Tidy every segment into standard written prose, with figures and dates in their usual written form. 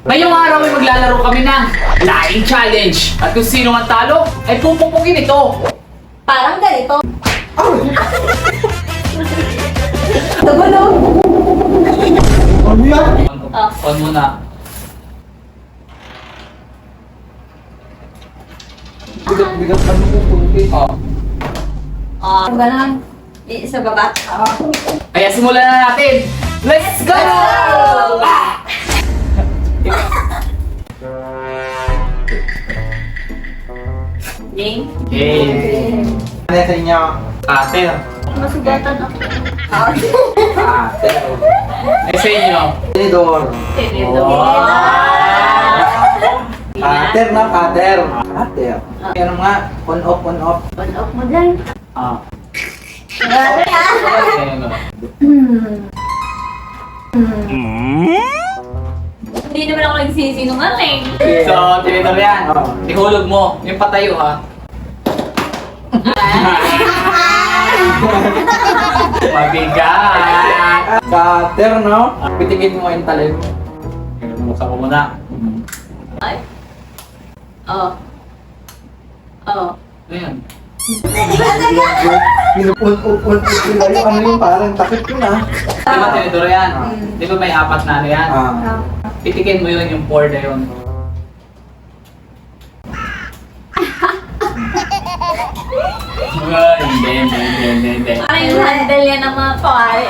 Ngayong araw ay maglalaro kami ng Lying Challenge. At kung sino ang talo, ay pupupugin ito. Parang ganito. Tugulong. Ano yan? On muna. Bigat ka mo pupunti. Oh. Ganun. Sa baba. Kaya simulan na natin. Let's go! Ah! Ding. Okay. Ano yan sa inyo? Cutter. Masugatan ako. Cutter. Ay sa inyo. Tinidor. Cutter na, cutter. Cutter. Ano nga? On off, on off. On-off mo dyan. Ah. Hindi naman ako nagsisinungaling. So, tinidor yan. Ihulog mo. Yung patayo ha. Mabigat. Cutter, no? Pitigin mo yung talim. Buksan ko muna. Ay. Oo. Oo. Ano yan? Pinupun-upun ano yung parang takip yun ah. Di ba tinidor yan? Di ba may apat na ano yan? Pitikin mo yun, yung 4 na yun. Hindi. Parang yung handle yan ng mga pawari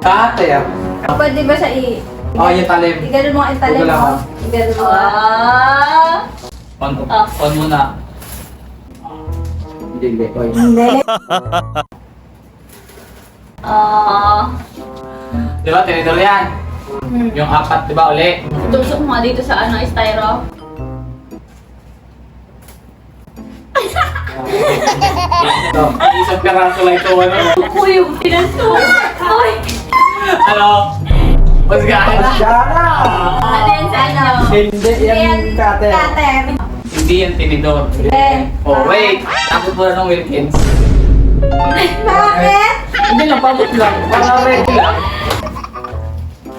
Cutter. Pwede ba siya i... Oh, yung talim. Iganon mo ang talim Ito lang, mo. ah. Iganon mo. On muna. Hindi, oy. Hindi. Di ba tinidor yan? Yung apat, di ba uli? Tusok mo nga dito sa ano, styro. Ito. Isang karaso lang ito, ano? Ako yung pinasok. Ay! Ano? Mas gana? Masyara! Ano yan sa ano? Hindi yan cutter. Cutter. Hindi yan tinidor. Oh, wait. Tapos mo na ng Wilkins. Bakit? Hindi lang, pabot lang. Para ready lang.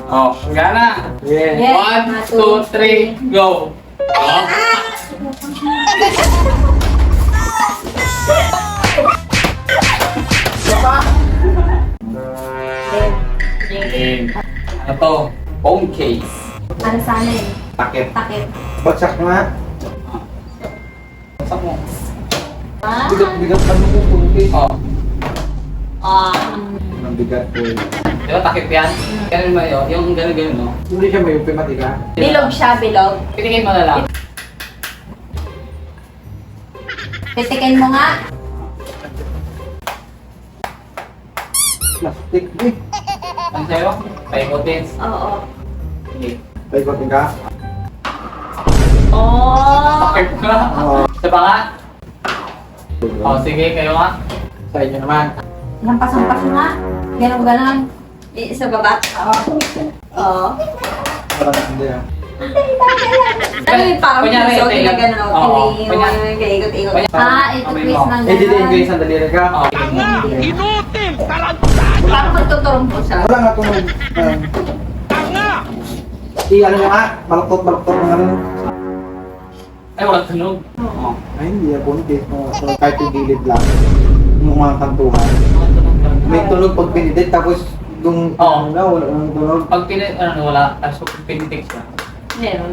Oh, gana. Yeah. 1, 2, 3, go. Oh. Okay. Ano to? Phone case. Ano sa amin? Takip. Takip. Bagsak nga. Baksak mo. Ah. Bigat ka mo pupunti. Oh. Ang bigat ko. Di ba takip yan? Ganun ba yun? Yung ganun-ganun, no? Hindi siya may pimatika. Bilog siya, bilog. Pitikin mo na lang. Pitikin mo nga. Plastic eh. Ano sa'yo? Paikotin. Oo. Sige. Paikotin ka? Takip ka. Oo. Isa pa nga? Oh, sige, kayo nga. Sa inyo naman. Lampas-lampas mo nga. Ganon-ganon. Sa baba. Oo. Parang hindi ah. Ano yung parang Kunyari, piso, tingnan. gano'n. Oo, kunyari. Ikot-ikot. Kunyari. Ito-twist ng Eh, dito yung guys, sandali rin ka. Oh. Parang magtuturong po siya. Wala nga tunog. Ano nyo nga? Baluktot ng ano. Ay, walang tunog. Oh. Ay, hindi yan punti. Kahit yung gilid lang. Yung mga kantuhan. Walang tunog lang. May tunog pag pinidit, tapos yung Oo. wala nang tunog. Pag wala. Tapos pag pinitik siya. Meron.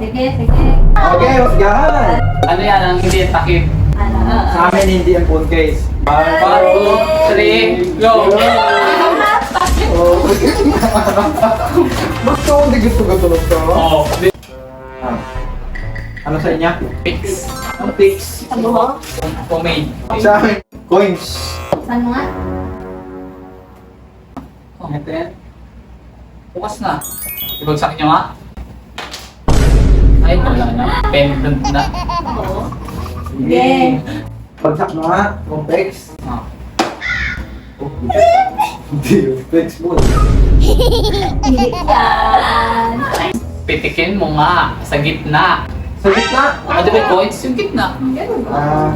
Sige, sige. Okay, wasgahan! Ano yan? Ang hindi yung takip. Ano? Sa amin hindi ang phone case. 1, 2, 3, go! Oh. Gusto ko hindi gusto ko tunog to. Oh, Ah. Ano sa inyo? fix. Ang fix. Sa buhok? Pomade. Sa amin, coins. Saan mo nga? Oh, ito yan. Bukas na. Ibagsak nyo nga. Ay, wala na. Pendant na. Oo. Sige. Pagsak mo nga, complex. Oh. Oh, hindi yung flex mo. Hindi yan. Pitikin mo nga sa gitna. Sa gitna. Ano ba yung coins? Yung gitna. Ganun ba? Ah,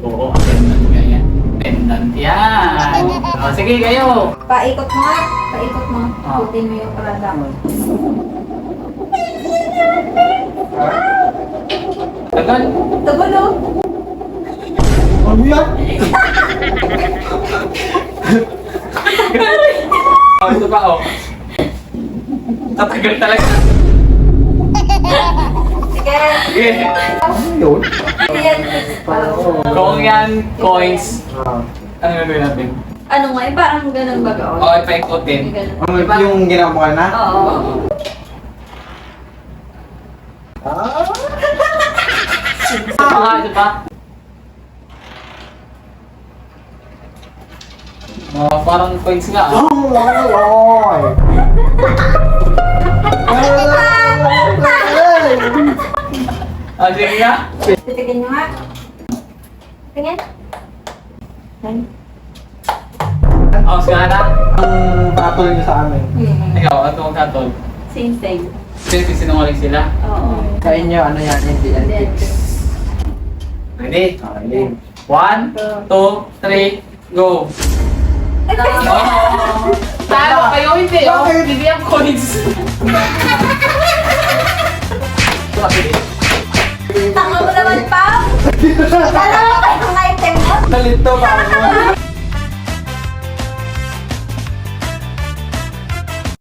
Oo, pendant nga yan. Pendant yan. O, sige kayo. Paikot mo nga. Paikot mo. Ah. Ikutin mo yung product. Tagal. Tagulo. Ano yan? O, ito pa o. Tatagal talaga. Sige. Sige. Ano yun? Yan. Kung yan, coins, ano gagawin natin? Ano nga, parang ganun ba ka? O, ipaikutin. Ganun. Ano yung ginawa mo na? Oo. Ito pa. Parang coins nga. Oh, Lord! Sige nga. Titigin nyo nga. Tingin. Yan. O, sige na. Ang patol niyo sa amin. Ikaw, ano ang katol? Same. Kasi sinungaling sila. Oo. Sa inyo, ano yan? Hindi Then, antics. Ready? Okay. 1, 2, 3, go! Oh! Talo kayo, hindi! Oh, Bakit? hindi ang coins! Tanga mo naman, Pao! Dalawa pa yung item mo. Nalito pa ako.